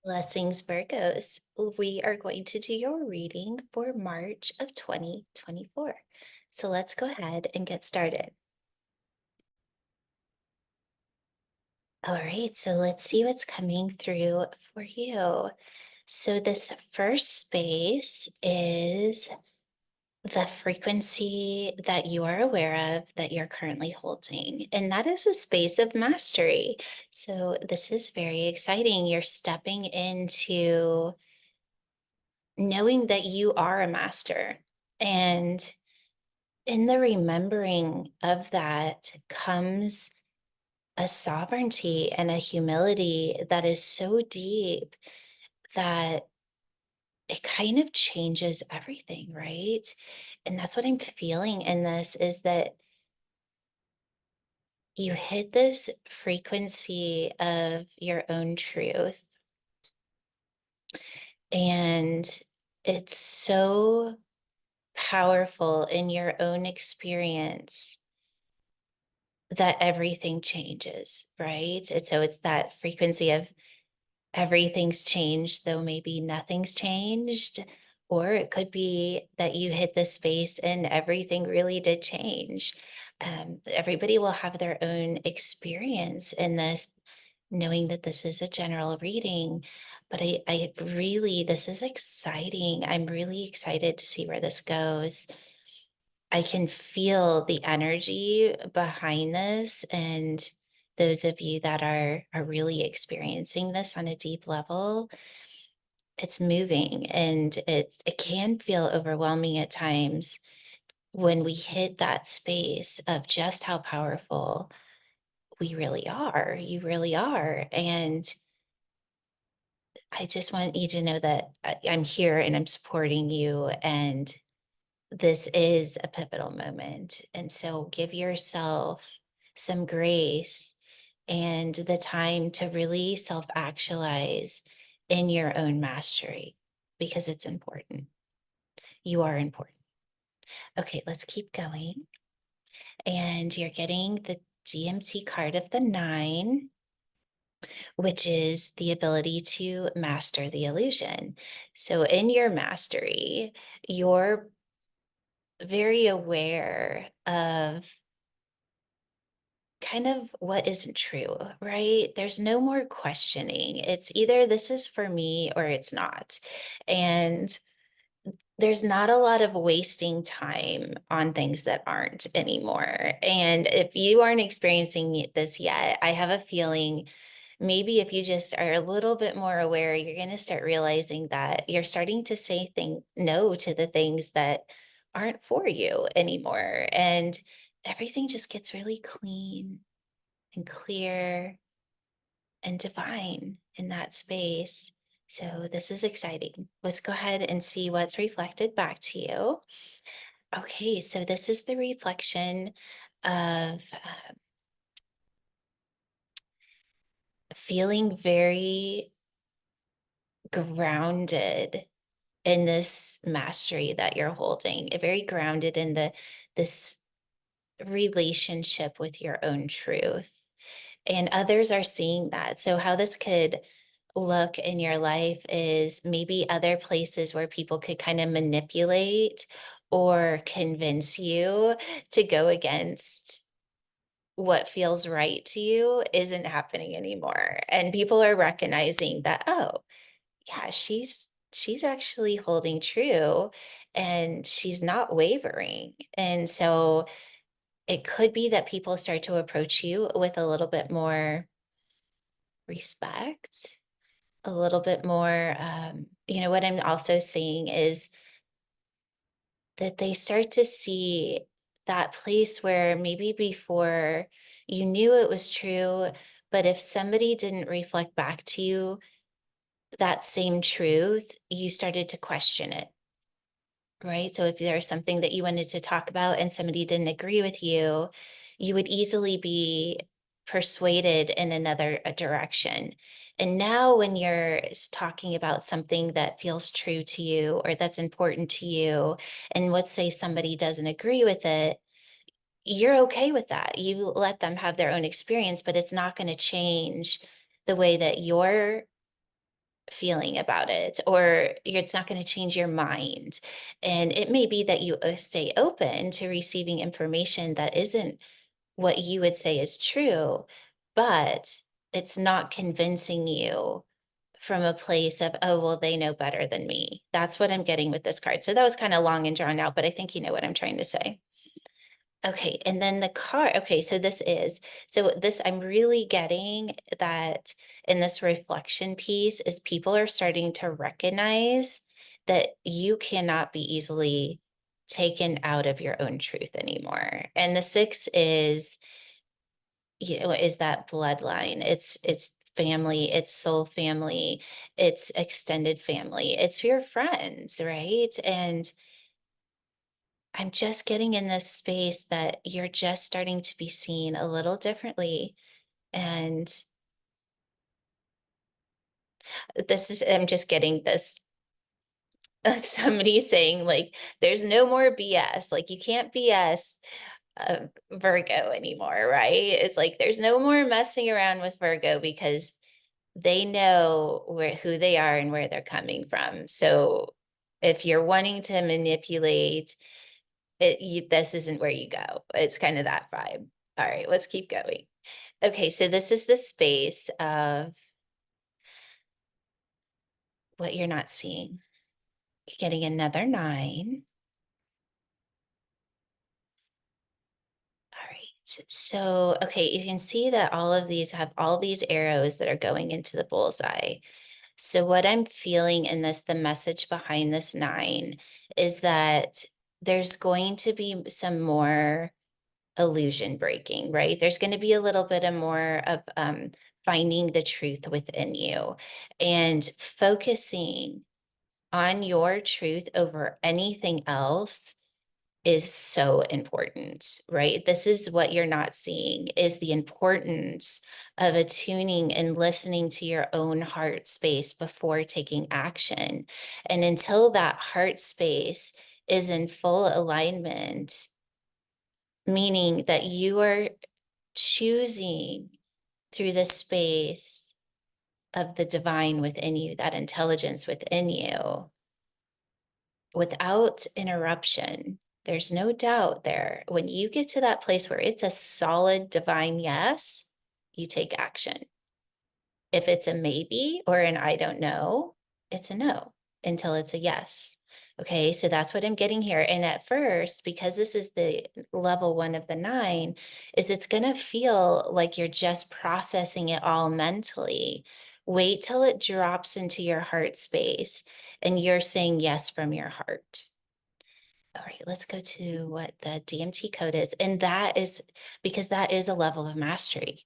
Blessings, Virgos. We are going to do your reading for March of 2024. So let's go ahead and get started. All right, so let's see what's coming through for you. So this first space is the frequency that you are aware of that you're currently holding, and that is a space of mastery. So this is very exciting. You're stepping into knowing that you are a master. And in the remembering of that comes a sovereignty and a humility that is so deep that it kind of changes everything, right? And that's what I'm feeling in this is that you hit this frequency of your own truth. And it's so powerful in your own experience that everything changes, right? And so it's that frequency of everything's changed, though maybe nothing's changed. Or it could be that you hit this space and everything really did change. Everybody will have their own experience in this, knowing that this is a general reading. But I really, this is exciting. I'm really excited to see where this goes. I can feel the energy behind this, and those of you that are really experiencing this on a deep level, it's moving and it can feel overwhelming at times when we hit that space of just how powerful we really are. You really are. And I just want you to know that I'm here and I'm supporting you, and this is a pivotal moment. And so give yourself some grace and the time to really self actualize in your own mastery because it's important. You are important. Okay, let's keep going. And you're getting the DMC card of the 9, which is the ability to master the illusion. So, in your mastery, you're very aware of kind of what isn't true, right? There's no more questioning. It's either this is for me or it's not. And there's not a lot of wasting time on things that aren't anymore. And if you aren't experiencing this yet, I have a feeling maybe if you just are a little bit more aware, you're going to start realizing that you're starting to say no to the things that aren't for you anymore. And everything just gets really clean and clear and divine in that space. So this is exciting. Let's go ahead and see what's reflected back to you. Okay, so this is the reflection of feeling very grounded in this mastery that you're holding, very grounded in this relationship with your own truth. And others are seeing that. So how this could look in your life is maybe other places where people could kind of manipulate or convince you to go against what feels right to you isn't happening anymore. And people are recognizing that, oh, yeah, she's actually holding true and she's not wavering. And so it could be that people start to approach you with a little bit more respect, a little bit more, what I'm also seeing is that they start to see that place where maybe before you knew it was true, but if somebody didn't reflect back to you that same truth, you started to question it. Right. So if there's something that you wanted to talk about and somebody didn't agree with you, you would easily be persuaded in another direction. And now, when you're talking about something that feels true to you or that's important to you, and let's say somebody doesn't agree with it, you're okay with that. You let them have their own experience, but it's not going to change the way that you're feeling about it, or it's not going to change your mind. And it may be that you stay open to receiving information that isn't what you would say is true, but it's not convincing you from a place of, oh, well, they know better than me. That's what I'm getting with this card. So that was kind of long and drawn out, but I think you know what I'm trying to say. Okay, and then the card. Okay, so this, I'm really getting that in this reflection piece is people are starting to recognize that you cannot be easily taken out of your own truth anymore. And the six is, is that bloodline. It's family, it's soul family, it's extended family, it's your friends, right? And I'm just getting in this space that you're just starting to be seen a little differently. And I'm just getting this somebody saying, like, there's no more BS. Like, you can't BS Virgo anymore, right? It's like there's no more messing around with Virgo because they know who they are and where they're coming from. So if you're wanting to manipulate this isn't where you go. It's kind of that vibe. All right, let's keep going. Okay, so this is the space of what you're not seeing. You're getting another 9. All right, so, okay, you can see that all of these have all these arrows that are going into the bullseye. So what I'm feeling in this, the message behind this 9 is that there's going to be some more illusion breaking, right? There's going to be a little bit of more of finding the truth within you and focusing on your truth over anything else is so important, right? This is what you're not seeing is the importance of attuning and listening to your own heart space before taking action. And until that heart space is in full alignment, meaning that you are choosing through the space of the divine within you, that intelligence within you, without interruption. There's no doubt there. When you get to that place where it's a solid divine yes, you take action. If it's a maybe or an I don't know, it's a no until it's a yes. Okay, so that's what I'm getting here. And at first, because this is the level 1 of the 9, is it's going to feel like you're just processing it all mentally. Wait till it drops into your heart space and you're saying yes from your heart. All right, let's go to what the DMT code is. And that is because that is a level of mastery.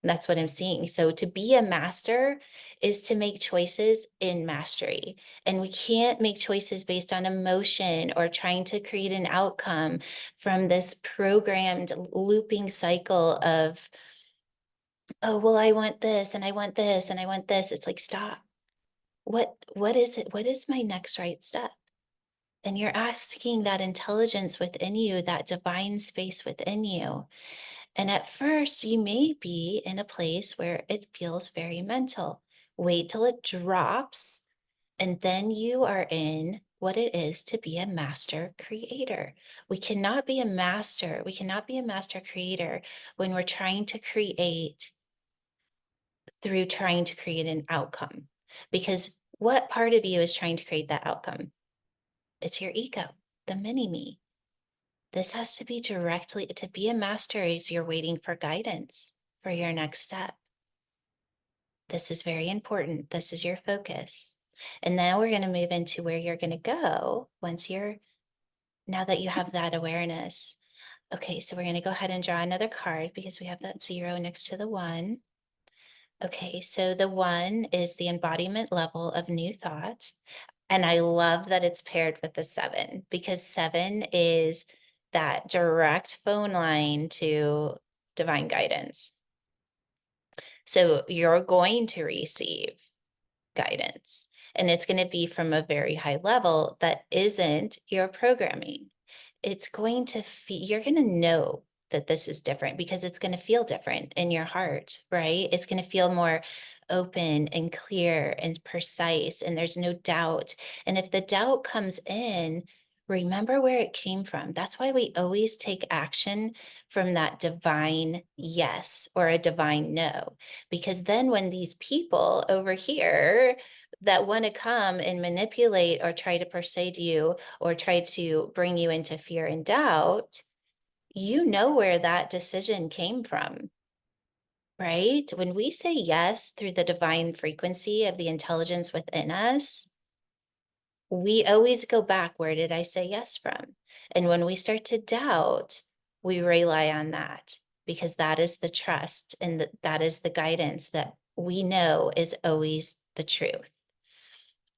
That's what I'm seeing. So to be a master is to make choices in mastery. And we can't make choices based on emotion or trying to create an outcome from this programmed looping cycle of, oh, well, I want this and I want this and I want this. It's like, stop. What is it? What is my next right step? And you're asking that intelligence within you, that divine space within you. And at first, you may be in a place where it feels very mental. Wait till it drops, and then you are in what it is to be a master creator. We cannot be a master. We cannot be a master creator when we're trying to create through trying to create an outcome. Because what part of you is trying to create that outcome? It's your ego, the mini me. This has to be directly to be a master as you're waiting for guidance for your next step. This is very important. This is your focus. And now we're going to move into where you're going to go now that you have that awareness. Okay, so we're going to go ahead and draw another card because we have that 0 next to the 1. Okay, so the 1 is the embodiment level of new thought. And I love that it's paired with the 7 because 7 is that direct phone line to divine guidance. So you're going to receive guidance, and it's going to be from a very high level that isn't your programming. It's going to feel, you're going to know that this is different because it's going to feel different in your heart, right? It's going to feel more open and clear and precise, and there's no doubt. And if the doubt comes in, remember where it came from. That's why we always take action from that divine yes or a divine no. Because then when these people over here that want to come and manipulate or try to persuade you or try to bring you into fear and doubt, you know where that decision came from, right? When we say yes through the divine frequency of the intelligence within us, we always go back. Where did I say yes from? And when we start to doubt, we rely on that because that is the trust and that is the guidance that we know is always the truth.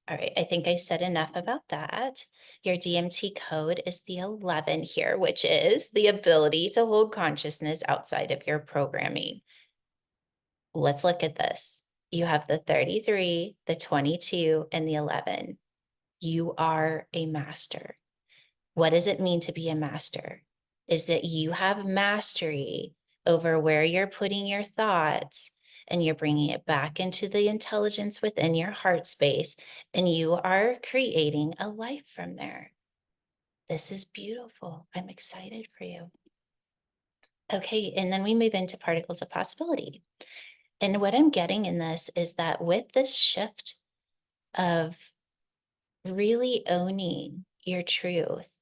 All right, I think I said enough about that. Your DMT code is the 11 here, which is the ability to hold consciousness outside of your programming. Let's look at this. You have the 33, the 22, and the 11. You are a master. What does it mean to be a master? Is that you have mastery over where you're putting your thoughts and you're bringing it back into the intelligence within your heart space, and you are creating a life from there. This is beautiful. I'm excited for you. Okay, and then we move into particles of possibility. And what I'm getting in this is that with this shift of really owning your truth,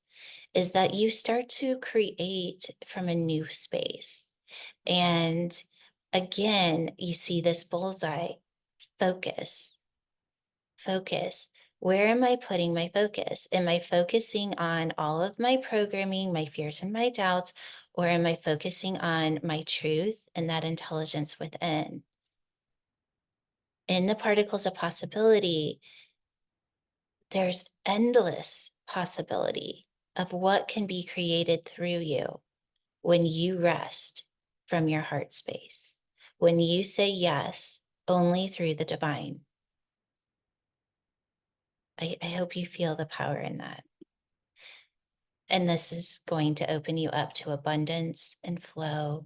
is that you start to create from a new space. And again, you see this bullseye. Focus, focus. Where am I putting my focus? Am I focusing on all of my programming, my fears and my doubts, or am I focusing on my truth and that intelligence within? In the particles of possibility, there's endless possibility of what can be created through you when you rest from your heart space, when you say yes only through the divine. I hope you feel the power in that. And this is going to open you up to abundance and flow.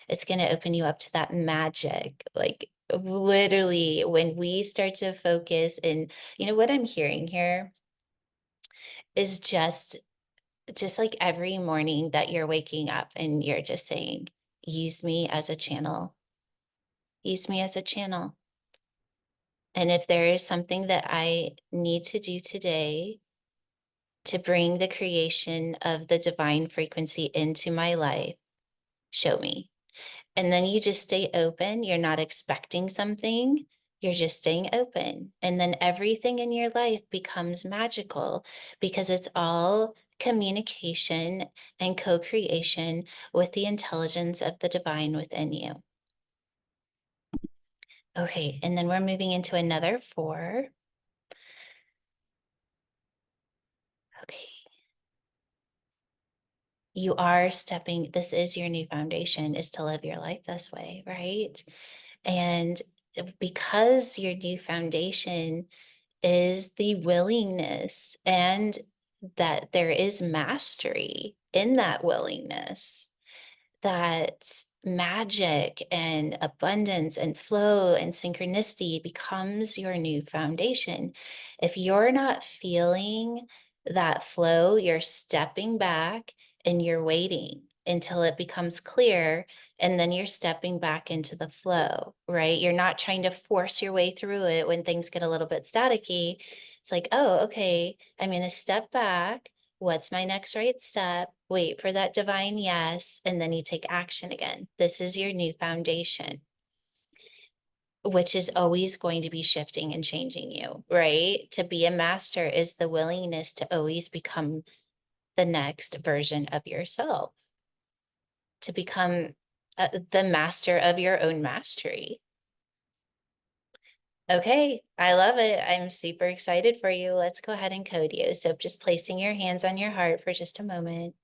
It's going to open you up to that magic, like literally when we start to focus. And you know what I'm hearing here is just like every morning that you're waking up and you're just saying, use me as a channel, use me as a channel. And if there is something that I need to do today to bring the creation of the divine frequency into my life, show me. And then you just stay open. You're not expecting something. You're just staying open. And then everything in your life becomes magical because it's all communication and co-creation with the intelligence of the divine within you. Okay, and then we're moving into another 4. Okay. You are stepping, this is your new foundation, is to live your life this way, right? And because your new foundation is the willingness and that there is mastery in that willingness, that magic and abundance and flow and synchronicity becomes your new foundation. If you're not feeling that flow, you're stepping back and you're waiting until it becomes clear. And then you're stepping back into the flow, right? You're not trying to force your way through it when things get a little bit staticky. It's like, oh, okay, I'm going to step back. What's my next right step? Wait for that divine yes, and then you take action again. This is your new foundation, which is always going to be shifting and changing you, right? To be a master is the willingness to always become the next version of yourself, to become the master of your own mastery. Okay, I love it. I'm super excited for you. Let's go ahead and code you. So just placing your hands on your heart for just a moment.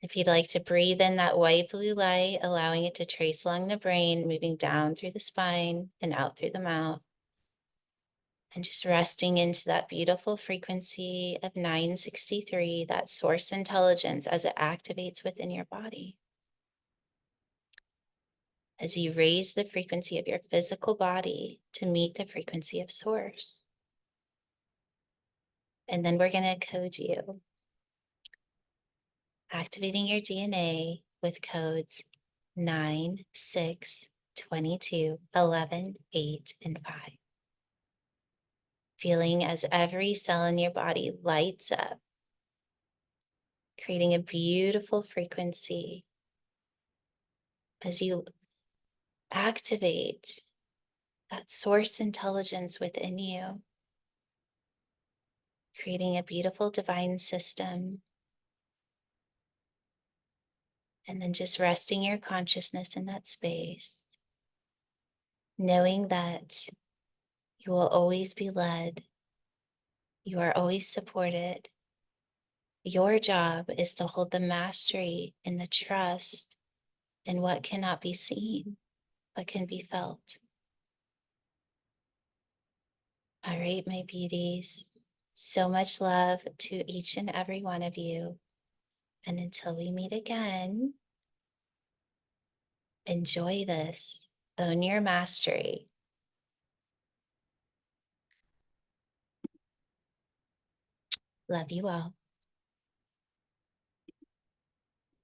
If you'd like to breathe in that white blue light, allowing it to trace along the brain, moving down through the spine and out through the mouth. And just resting into that beautiful frequency of 963, that source intelligence as it activates within your body. as you raise the frequency of your physical body to meet the frequency of source. And then we're going to code you, activating your DNA with codes 9, 6, 22, 11, 8, and 5. Feeling as every cell in your body lights up, creating a beautiful frequency as you activate that source intelligence within you, creating a beautiful divine system. And then just resting your consciousness in that space, knowing that you will always be led, you are always supported. Your job is to hold the mastery and the trust in what cannot be seen, but can be felt. All right, my beauties, so much love to each and every one of you. And until we meet again, enjoy this. Own your mastery. Love you all.